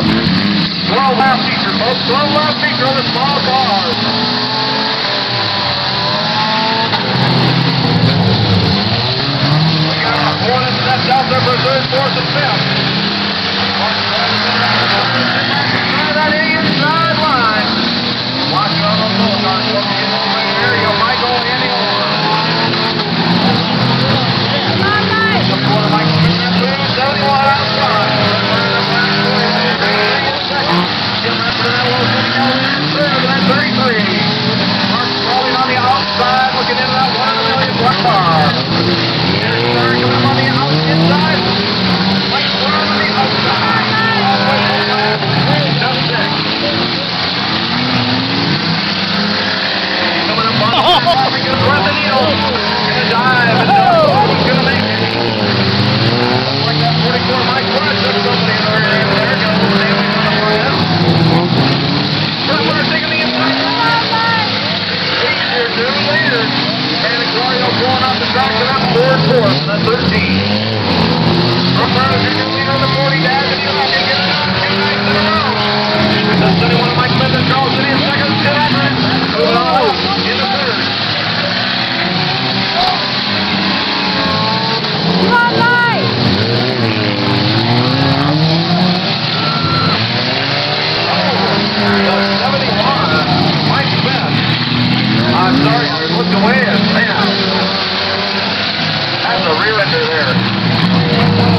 Slow lap feature, folks. Slow lap feature on the small cars. We got one and that's out there for third, fourth, and fifth. That inside line. Watch out on those cars. Don't get over there. You might go anywhere.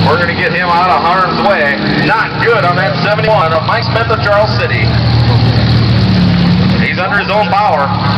We're going to get him out of harm's way. Not good on that 71 of Mike Smith of Charles City. He's under his own power.